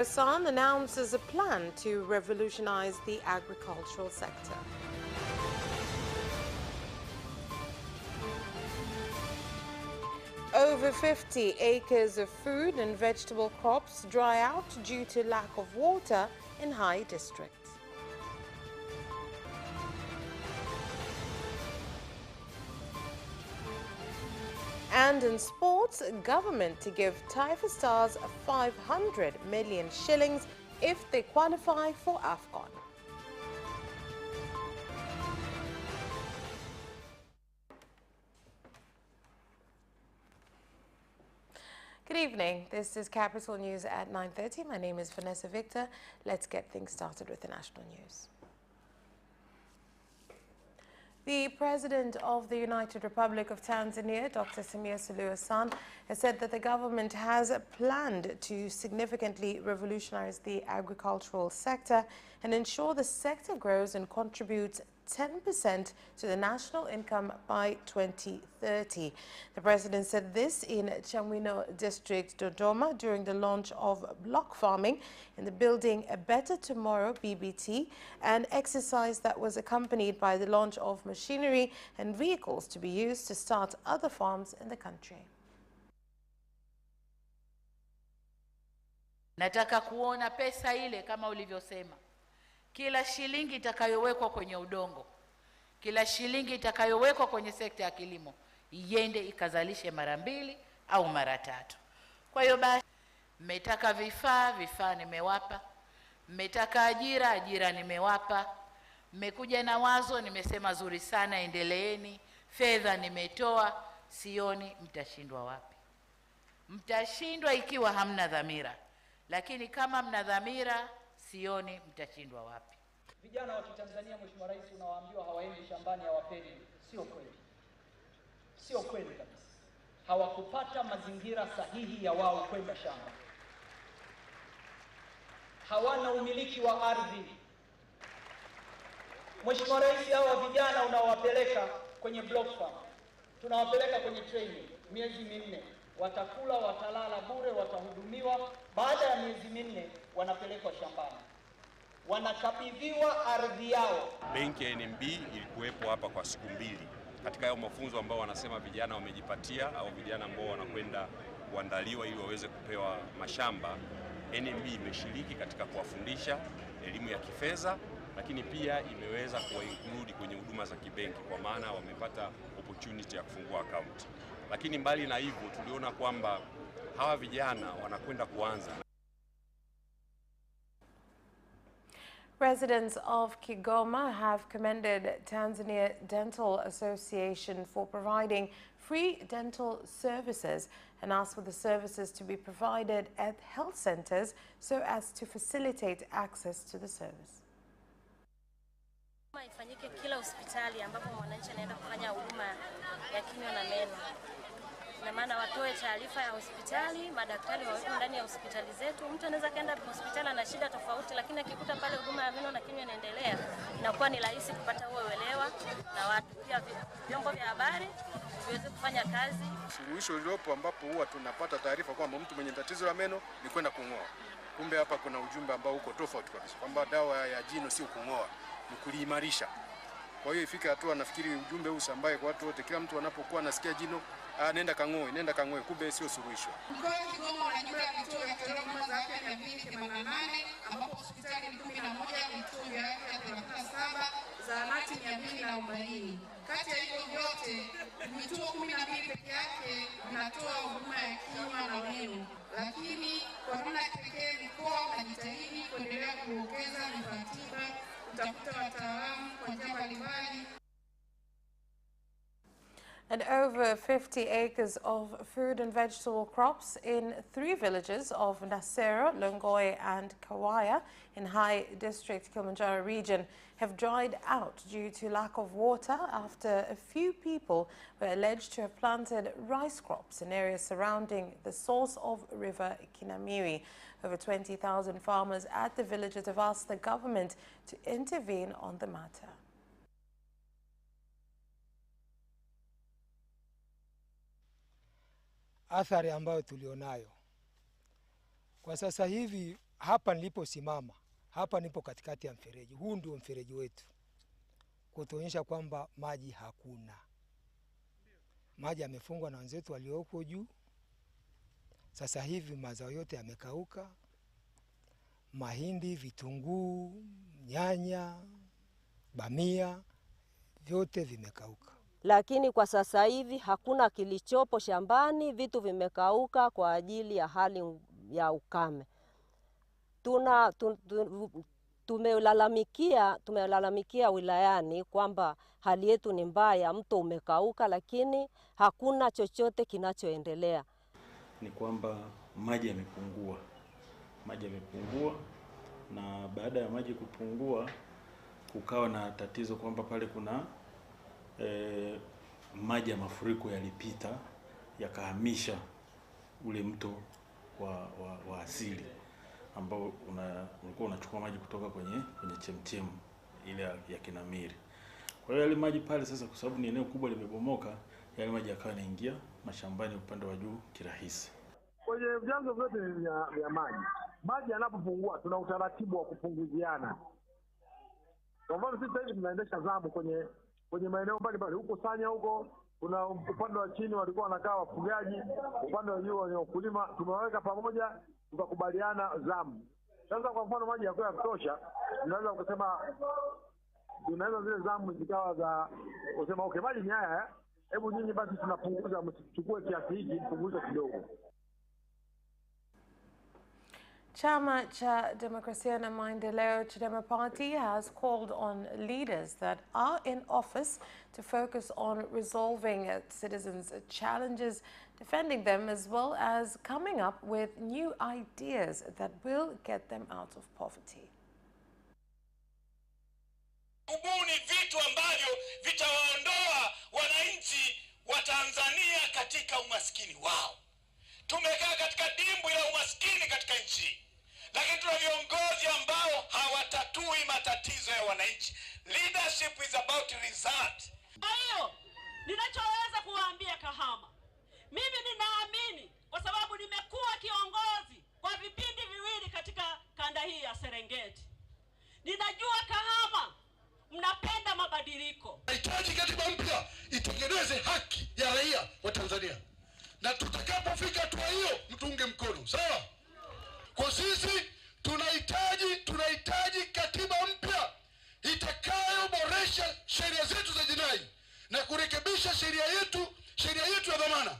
San announces a plan to revolutionize the agricultural sector. Over 50 acres of food and vegetable crops dry out due to lack of water in high districts. And in sports, government to give Taifa Stars 500 million shillings if they qualify for AFCON. Good evening. This is Capital News at 9:30. My name is Vanessa Victor. Let's get things started with the national news. The President of the United Republic of Tanzania, Dr. Samia Suluhu Hassan, has said that the government has planned to significantly revolutionize the agricultural sector and ensure the sector grows and contributes 10% to the national income by 2030. The President said this in Chamwino District, Dodoma, during the launch of block farming in the Building a Better Tomorrow BBT, an exercise that was accompanied by the launch of machinery and vehicles to be used to start other farms in the country. Nataka kuona pesa ile kama ulivyosema. Kila shilingi itakayowekwa kwenye udongo, kila shilingi itakayowekwa kwenye sekta ya kilimo iende ikazalishe mara 2 au mara 3. Kwa hiyo basi mmetaka vifaa nimewapa, mmetaka ajira nimewapa, mmekuja na wazo nimesema zuri sana, endeleeni, fedha nimetoa, sioni mtashindwa wapi. Mtashindwa ikiwa hamna dhamira, lakini kama mna dhamira sioni mtashindwa wapi. Vijana wa Tanzania, Mheshimiwa Rais, unawaambiwa hawaendi shambani, hawapendi. Sio kweli. Sio kweli kabisa. Hawakupata mazingira sahihi ya wao kwenda shamba. Hawana umiliki wa ardhi. Mheshimiwa Rais, hawa vijana unawapeleka kwenye block farm, tunawapeleka kwenye training miezi 4. Watakula, watalala bure, watahudumiwa. Baada ya miezi 4 wanapelekwa shambani, wanakabidhiwa ardhi yao. Benki ya NMB ilikuwepo hapa kwa siku 2 katika hayo mafunzo ambao wanasema vijana wamejipatia au vijana ambao wanakwenda kuandaliwa ili waweze kupewa mashamba. NMB imeshiriki katika kuwafundisha elimu ya kifedha, lakini pia imeweza kuwa-include kwenye huduma za kibenki, kwa maana wamepata opportunity ya kufungua account. Lakini mbali na hivyo tuliona kwamba hawa vijana wanakwenda kuanza. Residents of Kigoma have commended Tanzania Dental Association for providing free dental services and asked for the services to be provided at health centers so as to facilitate access to the service. Ifanyike kila hospitali ambapo mwananchi anaenda kufanya huduma ya kinywa na meno. Na maana watoe taarifa ya hospitali, madaktari waweko ndani ya hospitali zetu. Mtu anaweza kaenda hospitali na shida tofauti, lakini akikuta pale huduma ya meno na kinywa inaendelea, inakuwa ni rahisi kupata huo uelewa, na watu pia vyombo vya habari viweze kufanya kazi. Suluhisho lililopo ambapo huwa tunapata taarifa kwamba mtu mwenye tatizo la meno ni kwenda kung'oa. Kumbe hapa kuna ujumbe ambao uko tofauti kabisa, kwamba dawa ya jino sio kung'oa, ni kuliimarisha. Kwa hiyo ifike hatua, nafikiri ujumbe huu usambae kwa watu wote, kila mtu anapokuwa anasikia jino nenda kang'oe, kumbe sio suluhisho. Mkoa wa Kigoma una jumla ya vituo vya kutolea huduma za afya 288 ambapo hospitali 11, vituo vya afya 37, zahanati 240. Kati ya hivyo vyote vituo 12 pekee yake vinatoa huduma ya kinywa na meno, lakini kwa namna pekee mkoa unajitahidi kuendelea kuongeza vifaa tiba, kutafuta wataalamu kwa njia mbalimbali. And over 50 acres of food and vegetable crops in 3 villages of Nasero, Longoe and Kawaya in High District, Kilimanjaro region have dried out due to lack of water after a few people were alleged to have planted rice crops in areas surrounding the source of River Kinamiri. Over 20,000 farmers at the villages have asked the government to intervene on the matter. Athari ambayo tulionayo kwa sasa hivi, hapa niliposimama, hapa nipo katikati ya mfereji. Huu ndio mfereji wetu, kutuonyesha kwamba maji hakuna. Maji yamefungwa na wenzetu walioko juu. Sasa hivi mazao yote yamekauka. Mahindi, vitunguu, nyanya, bamia, vyote vimekauka. Lakini kwa sasa hivi hakuna kilichopo shambani, vitu vimekauka kwa ajili ya hali ya ukame. Tumelalamikia wilayani kwamba hali yetu ni mbaya, mto umekauka, lakini hakuna chochote kinachoendelea. Ni kwamba maji yamepungua. Maji yamepungua, na baada ya maji kupungua kukawa na tatizo kwamba pale kuna maji ya mafuriko yalipita yakahamisha ule mto wa asili ambao ulikuwa unachukua maji kutoka kwenye chemchemu ile ya Kinamiri. Kwa hiyo yale maji pale sasa, kwa sababu ni eneo kubwa limebomoka, yale maji yakawa yanaingia mashambani upande wa juu kirahisi. Kwenye vyanzo vyote vya maji, maji yanapopungua tuna utaratibu wa kupunguziana. Kwa mfano sisi hivi tunaendesha zamu kwenye maeneo mbalimbali. Huko Sanya huko kuna upande wa chini walikuwa wanakaa wafugaji, upande wa juu ni wakulima. Tumeweka pamoja, tukakubaliana zamu. Sasa kwa mfano maji yako ya kutosha, tunaweza kusema tunaweza zile zamu zikawa za kusema okay, maji ni haya, hebu nyinyi basi tunapunguza, msichukue kiasi hiki, mpunguze kidogo. Chama cha Demokrasia na Maendeleo, Chadema Party, has called on leaders that are in office to focus on resolving citizens' challenges, defending them, as well as coming up with new ideas that will get them out of poverty. Kubuni vitu ambavyo vitawaondoa wananchi wa Tanzania katika umaskini wao. Tumekaa katika dimbwi la umaskini katika nchi, lakini tuna viongozi ambao hawatatui matatizo ya wananchi. Leadership is about result. Kwa hiyo ninachoweza kuwaambia Kahama, mimi ninaamini kwa sababu nimekuwa kiongozi kwa vipindi viwili katika kanda hii ya Serengeti. Ninajua Kahama mnapenda mabadiliko. Tunahitaji katiba mpya itengeneze haki ya raia wa Tanzania. Na tutakapofika hatua hiyo, mtuunge mkono. Sawa? Kwa sisi tunahitaji katiba mpya itakayoboresha sheria zetu za jinai na kurekebisha sheria yetu ya dhamana.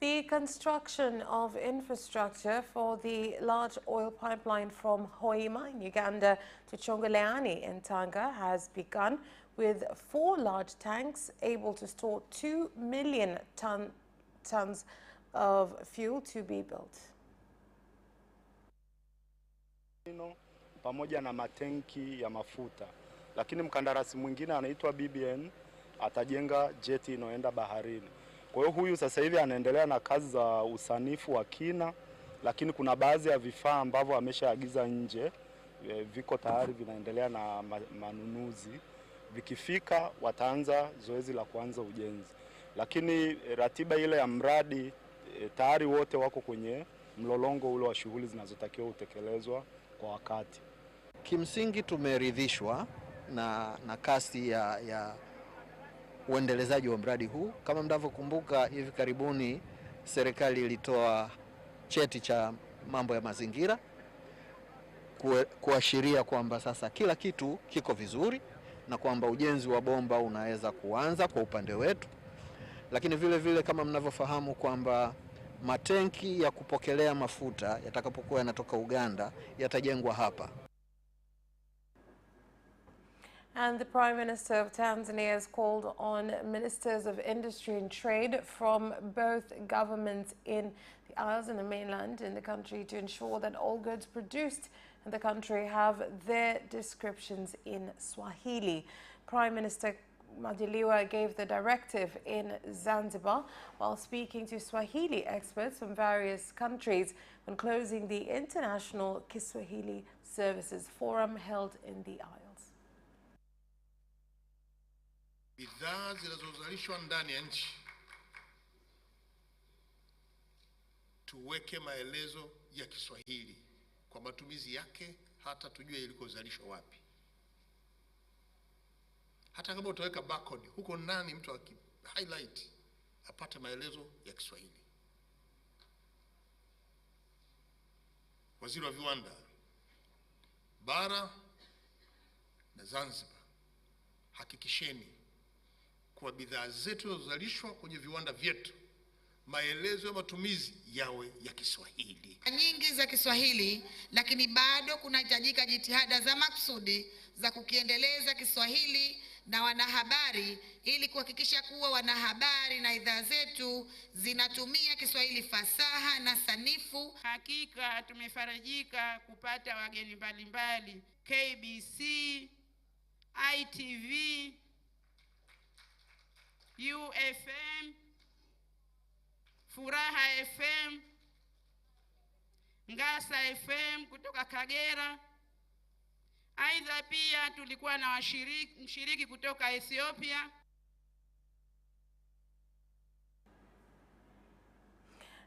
The construction of infrastructure for the large oil pipeline from Hoima in Uganda to Chongoleani in Tanga has begun, with 4 large tanks able to store 2 million tons of fuel to be built. Pamoja na matenki ya mafuta, lakini mkandarasi mwingine anaitwa BBN atajenga jeti inayoenda baharini. Kwa hiyo huyu sasa hivi anaendelea na kazi za usanifu wa kina, lakini kuna baadhi ya vifaa ambavyo ameshaagiza nje viko tayari vinaendelea na manunuzi. Vikifika wataanza zoezi la kuanza ujenzi, lakini ratiba ile ya mradi tayari wote wako kwenye mlolongo ule wa shughuli zinazotakiwa utekelezwa kwa wakati. Kimsingi tumeridhishwa na kasi ya uendelezaji wa mradi huu. Kama mnavyokumbuka, hivi karibuni serikali ilitoa cheti cha mambo ya mazingira kuashiria kwamba sasa kila kitu kiko vizuri na kwamba ujenzi wa bomba unaweza kuanza kwa upande wetu. Lakini vile vile kama mnavyofahamu kwamba matenki ya kupokelea mafuta yatakapokuwa yanatoka Uganda yatajengwa hapa. And the Prime Minister of Tanzania has called on ministers of industry and trade from both governments in the Isles and the mainland in the country to ensure that all goods produced in the country have their descriptions in Swahili. Prime Minister Majaliwa gave the directive in Zanzibar while speaking to Swahili experts from various countries when closing the International Kiswahili Services Forum held in the Isles. Bidhaa zinazozalishwa ndani ya nchi tuweke maelezo ya Kiswahili kwa matumizi yake, hata tujue ilikozalishwa wapi. Hata kama utaweka barcode huko ndani, mtu aki highlight apate maelezo ya Kiswahili. Waziri wa Viwanda, Bara na Zanzibar, hakikisheni kwa bidhaa zetu zinazozalishwa kwenye viwanda vyetu maelezo ya matumizi yawe ya Kiswahili. Nyingi za Kiswahili, lakini bado kunahitajika jitihada za maksudi za kukiendeleza Kiswahili na wanahabari ili kuhakikisha kuwa wanahabari na idhaa zetu zinatumia Kiswahili fasaha na sanifu. Hakika tumefarajika kupata wageni mbalimbali, KBC, ITV, UFM, Furaha FM, Ngasa FM kutoka Kagera. Aidha pia tulikuwa na mshiriki kutoka Ethiopia.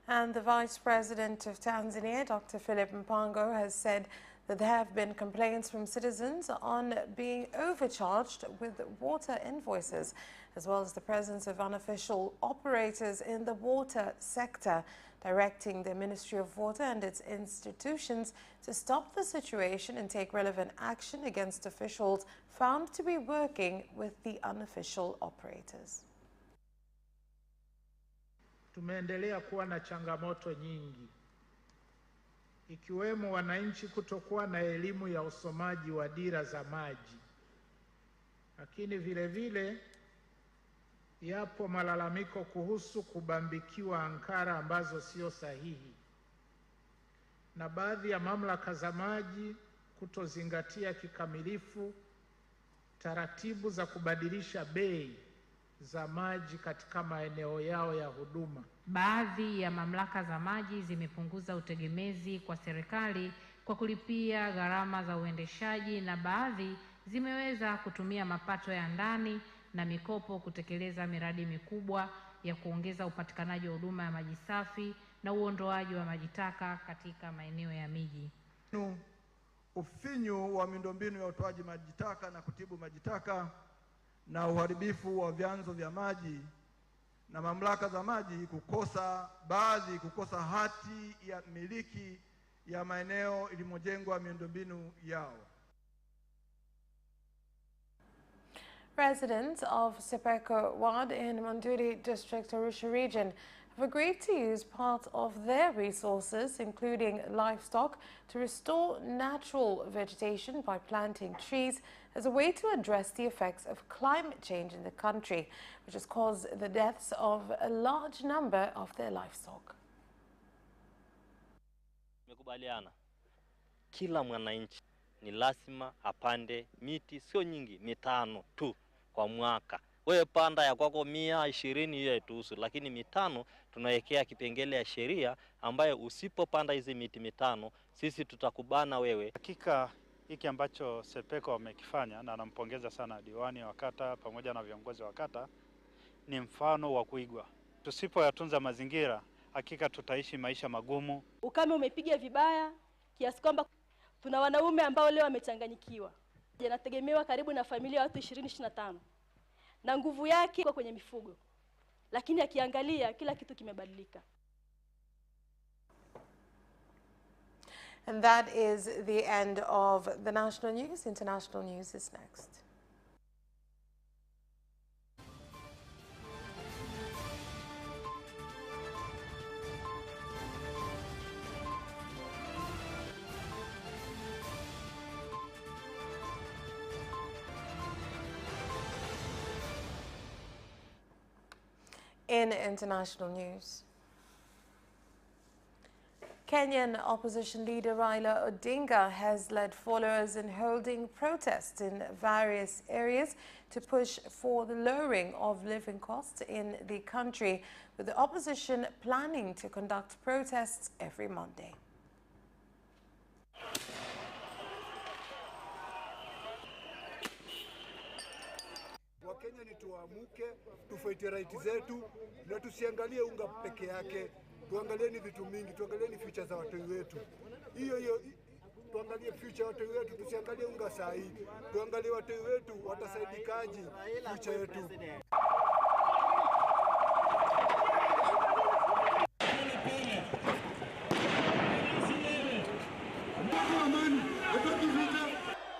And the Vice President of Tanzania, Dr. Philip Mpango, has said that there have been complaints from citizens on being overcharged with water invoices, as well as the presence of unofficial operators in the water sector, directing the Ministry of Water and its institutions to stop the situation and take relevant action against officials found to be working with the unofficial operators. Tumeendelea kuwa na changamoto nyingi, ikiwemo wananchi kutokuwa na elimu ya usomaji wa dira za maji. Lakini vile vile yapo malalamiko kuhusu kubambikiwa ankara ambazo sio sahihi, na baadhi ya mamlaka za maji kutozingatia kikamilifu taratibu za kubadilisha bei za maji katika maeneo yao ya huduma. Baadhi ya mamlaka za maji zimepunguza utegemezi kwa serikali kwa kulipia gharama za uendeshaji, na baadhi zimeweza kutumia mapato ya ndani na mikopo kutekeleza miradi mikubwa ya kuongeza upatikanaji wa huduma ya maji safi na uondoaji wa maji taka katika maeneo ya miji. Ufinyu wa miundombinu ya utoaji maji taka na kutibu maji taka na uharibifu wa vyanzo vya maji, na mamlaka za maji kukosa hati ya miliki ya maeneo ilimojengwa miundombinu yao. Residents of Sepeko Ward in Monduli District, Arusha region, have agreed to use part of their resources, including livestock, to restore natural vegetation by planting trees as a way to address the effects of climate change in the country, which has caused the deaths of a large number of their livestock. Tumekubaliana kila mwananchi ni lazima apande miti, sio nyingi, 5 tu kwa mwaka. Wewe panda ya kwako 120 hiyo ituhusu, lakini 5 tunawekea kipengele ya sheria ambayo usipopanda hizi miti 5 sisi tutakubana wewe. Hakika hiki ambacho Sepeko wamekifanya, na nampongeza sana diwani wa kata pamoja na viongozi wa kata, ni mfano wa kuigwa. Tusipoyatunza mazingira, hakika tutaishi maisha magumu. Ukame umepiga vibaya kiasi kwamba tuna wanaume ambao leo wamechanganyikiwa. Anategemewa karibu na familia ya watu 20-25. Na nguvu yake kwa kwenye mifugo. Lakini akiangalia kila kitu kimebadilika. And that is the end of the national news. International news is next. In international news, Kenyan opposition leader Raila Odinga has led followers in holding protests in various areas to push for the lowering of living costs in the country, with the opposition planning to conduct protests every Monday. Wakenya ni tuamuke, tufuate right zetu na tusiangalie unga peke yake. tuangalieni vitu mingi, tuangalieni future za watu wetu. Hiyo tuangalie future watu wetu, tusiangalie unga saa hii. Tuangalie watu wetu watasaidikaje future yetu.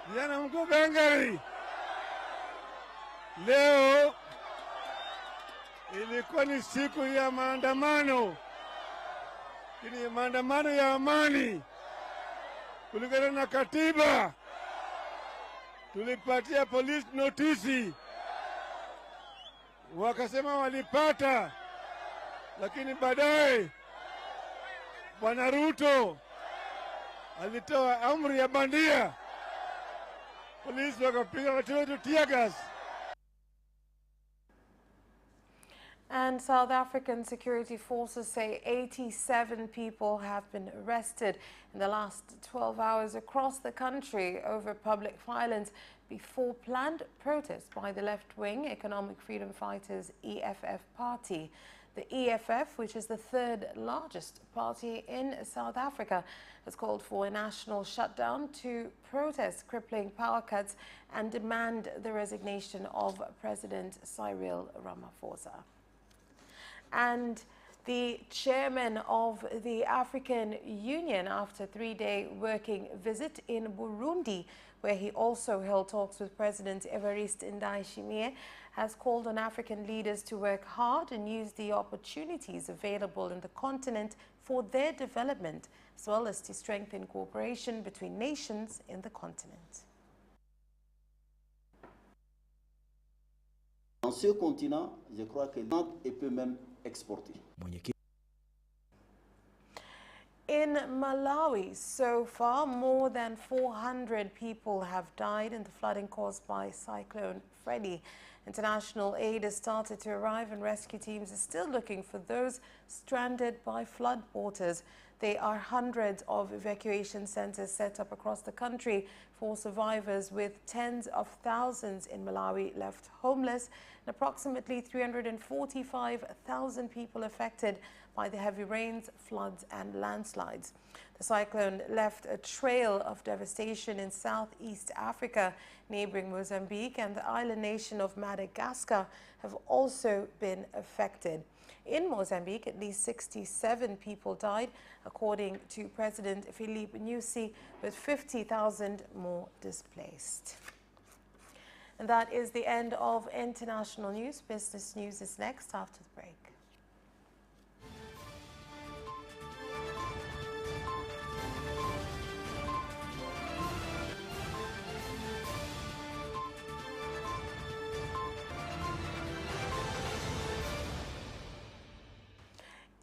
Vijana mko gangari. Leo ilikuwa ni siku ya maandamano. Ni maandamano ya amani. Kulingana na katiba. Tulipatia polisi notisi. Wakasema walipata. Lakini baadaye Bwana Ruto alitoa amri ya bandia. Polisi wakapiga watu wetu tear gas. And South African security forces say 87 people have been arrested in the last 12 hours across the country over public violence before planned protests by the left-wing Economic Freedom Fighters EFF party. The EFF, which is the third largest party in South Africa, has called for a national shutdown to protest crippling power cuts and demand the resignation of President Cyril Ramaphosa. And the chairman of the African Union, after a 3-day working visit in Burundi, where he also held talks with President Evariste Ndayishimiye, has called on African leaders to work hard and use the opportunities available in the continent for their development, as well as to strengthen cooperation between nations in the continent. Dans ce continent, je crois que l'Inde peut même exporter. In Malawi, so far, more than 400 people have died in the flooding caused by Cyclone Freddy. International aid has started to arrive and rescue teams are still looking for those stranded by flood waters. There are hundreds of evacuation centers set up across the country for survivors, with tens of thousands in Malawi left homeless and approximately 345,000 people affected by the heavy rains, floods and landslides. The cyclone left a trail of devastation in Southeast Africa. Neighboring Mozambique and the island nation of Madagascar have also been affected. In Mozambique, at least 67 people died, according to President Filipe Nyusi, with 50,000 more displaced. And that is the end of international news. Business news is next after the break.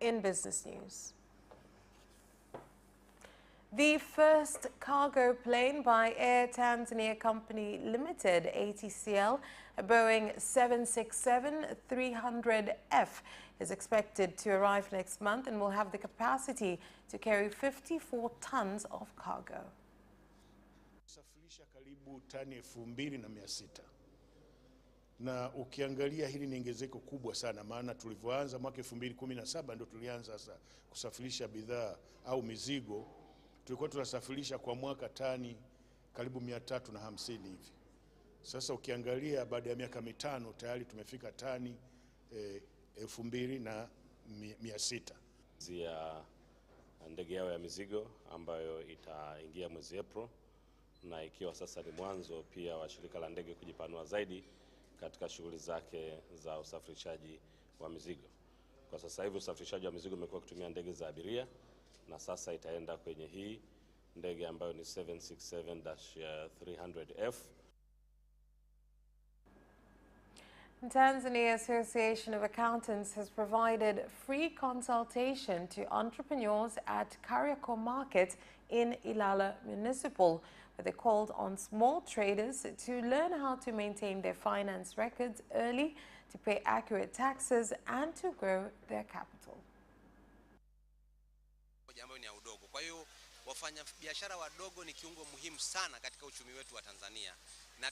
In business news, the first cargo plane by Air Tanzania Company Limited, ATCL, a Boeing 767-300F, is expected to arrive next month and will have the capacity to carry 54 tons of cargo. Safirisha karibu tani 2,600. Na ukiangalia hili ni ongezeko kubwa sana, maana tulivyoanza mwaka 2017 ndio tulianza sasa kusafirisha bidhaa au mizigo. Tulikuwa tunasafirisha kwa mwaka tani karibu 350 hivi. Sasa ukiangalia baada ya miaka mitano tayari tumefika tani 2,600. Ya ndege yao ya mizigo ambayo itaingia mwezi April, na ikiwa sasa ni mwanzo pia wa shirika la ndege kujipanua zaidi katika shughuli zake za usafirishaji wa mizigo. Kwa sasa hivi usafirishaji wa mizigo umekuwa kutumia ndege za abiria, na sasa itaenda kwenye hii ndege ambayo ni 767-300F. Tanzania Association of Accountants has provided free consultation to entrepreneurs at Kariakoo Market in Ilala Municipal, where they called on small traders to learn how to maintain their finance records early, to pay accurate taxes and to grow their capital. Kwa hiyo wafanya biashara wadogo ni kiungo muhimu sana katika uchumi wetu wa Tanzania, na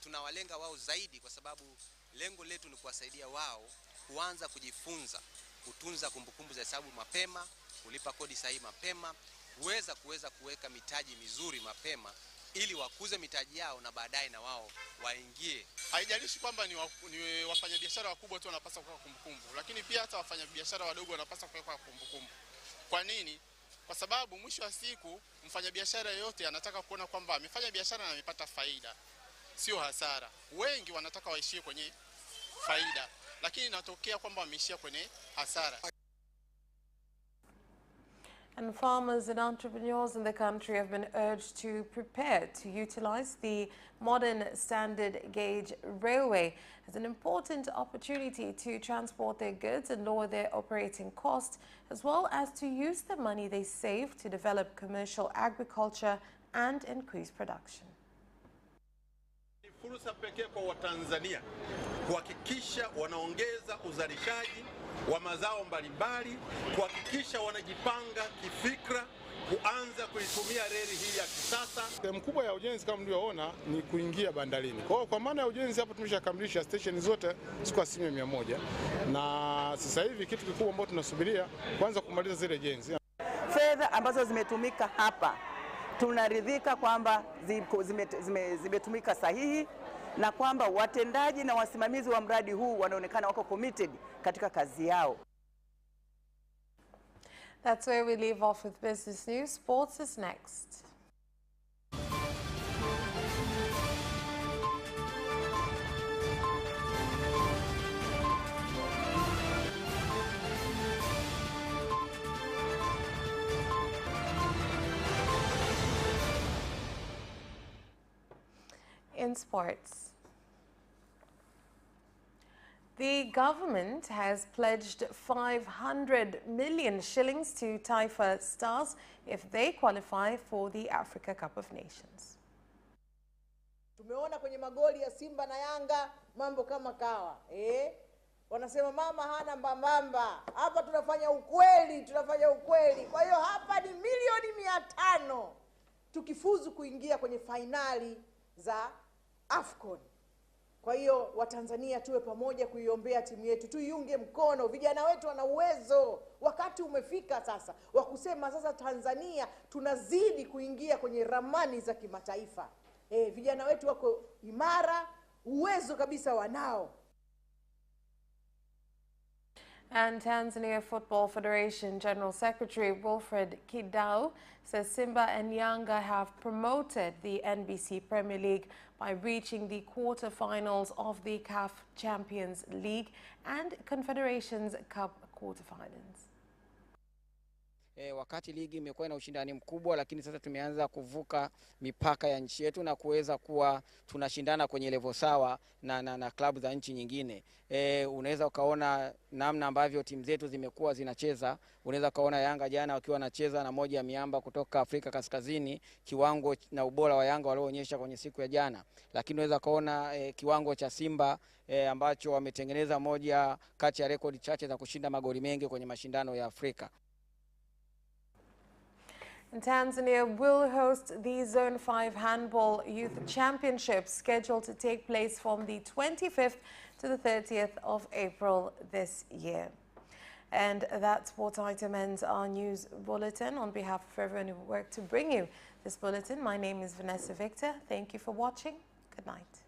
tunawalenga wao zaidi kwa sababu lengo letu ni kuwasaidia wao kuanza kujifunza kutunza kumbukumbu za hesabu mapema, kulipa kodi sahihi mapema, kuweza kuweka mitaji mizuri mapema ili wakuze mitaji yao na baadaye na wao waingie. Haijalishi kwamba ni wafanyabiashara wakubwa tu wanapaswa kuweka kumbukumbu, lakini pia hata wafanyabiashara wadogo wanapaswa kuweka kumbukumbu. Kwa nini? Kwa sababu mwisho wa siku mfanyabiashara yote anataka kuona kwamba amefanya biashara na amepata faida, sio hasara. Wengi wanataka waishie kwenye faida, lakini inatokea kwamba wameishia kwenye hasara. And farmers and entrepreneurs in the country have been urged to prepare to utilize the modern standard gauge railway as an important opportunity to transport their goods and lower their operating costs, as well as to use the money they save to develop commercial agriculture and increase production. Fursa pekee kwa Watanzania kuhakikisha wanaongeza uzalishaji wa mazao mbalimbali, kuhakikisha wanajipanga kifikra kuanza kuitumia reli hii ya kisasa. Sehemu kubwa ya ujenzi kama mlivyoona ni kuingia bandarini. Kwa maana ya ujenzi hapo tumeshakamilisha station zote siku 100%, na sasa hivi kitu kikubwa ambacho tunasubiria kwanza kumaliza zile jenzi. Fedha ambazo zimetumika hapa tunaridhika kwamba zimetumika sahihi na kwamba watendaji na wasimamizi wa mradi huu wanaonekana wako committed katika kazi yao. That's where we leave off with business news. Sports is next. In sports, the government has pledged 500 million shillings to Taifa Stars if they qualify for the Africa Cup of Nations. Tumeona kwenye magoli ya Simba na Yanga mambo kama kawa. Wanasema mama hana mbambamba. Hapa tunafanya ukweli, Kwa hiyo hapa ni milioni 500 tukifuzu kuingia kwenye finali za AFCON. Kwa hiyo Watanzania tuwe pamoja kuiombea timu yetu, tuiunge mkono. Vijana wetu wana uwezo. Wakati umefika sasa wa kusema sasa Tanzania tunazidi kuingia kwenye ramani za kimataifa. Vijana wetu wako imara, uwezo kabisa wanao. And Tanzania Football Federation General Secretary Wilfred Kidau says Simba and Yanga have promoted the NBC Premier League by reaching the quarterfinals of the CAF Champions League and Confederations Cup quarterfinals. Wakati ligi imekuwa na ushindani mkubwa, lakini sasa tumeanza kuvuka mipaka ya nchi yetu na kuweza kuwa tunashindana kwenye level sawa na klabu za nchi nyingine. Unaweza ukaona namna ambavyo timu zetu zimekuwa zinacheza. Unaweza ukaona Yanga jana wakiwa wanacheza na moja ya miamba kutoka Afrika Kaskazini, kiwango na ubora wa Yanga walioonyesha kwenye siku ya jana. Lakini unaweza ukaona kiwango cha Simba ambacho wametengeneza moja kati ya rekodi chache za kushinda magoli mengi kwenye mashindano ya Afrika. Tanzania will host the Zone 5 Handball Youth Championship scheduled to take place from the 25th to the 30th of April this year. And that sport item ends our news bulletin. On behalf of everyone who worked to bring you this bulletin, my name is Vanessa Victor. Thank you for watching. Good night.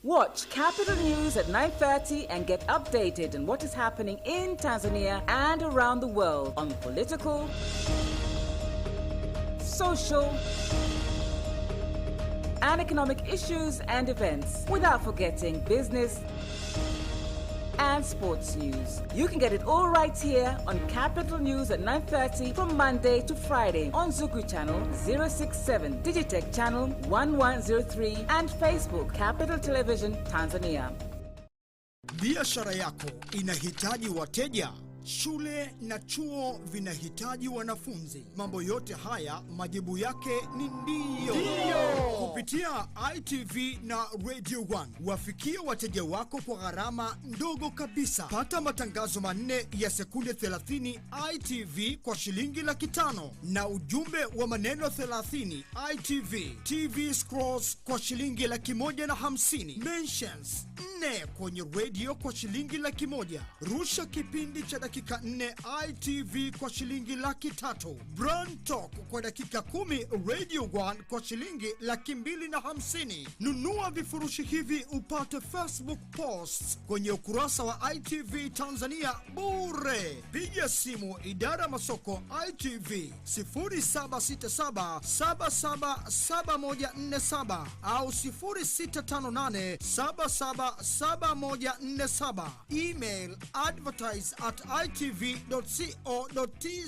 Watch Capital News at 9:30 and get updated on what is happening in Tanzania and around the world on political, social, and economic issues and events, without forgetting business and sports news. You can get it all right here on Capital News at 9:30 from Monday to Friday on Zuku Channel 067, Digitech Channel 1103 and Facebook Capital Television Tanzania. Biashara yako inahitaji wateja? Shule na chuo vinahitaji wanafunzi. Mambo yote haya majibu yake ni ndiyo. Kupitia ITV na Radio 1 wafikie wateja wako kwa gharama ndogo kabisa. Pata matangazo manne ya sekunde 30 ITV kwa shilingi 500 na ujumbe wa maneno 30 ITV TV scrolls kwa shilingi 150. Mentions 4 kwenye radio kwa shilingi 100. Rusha kipindi cha dakika 4 ITV kwa shilingi 300. Brand Talk kwa dakika 10 Radio 1 kwa shilingi 250. Nunua vifurushi hivi upate Facebook posts kwenye ukurasa wa ITV Tanzania bure. Piga simu idara masoko ITV 0767777147 au 0658777147. Email advertise@itv.co.tz.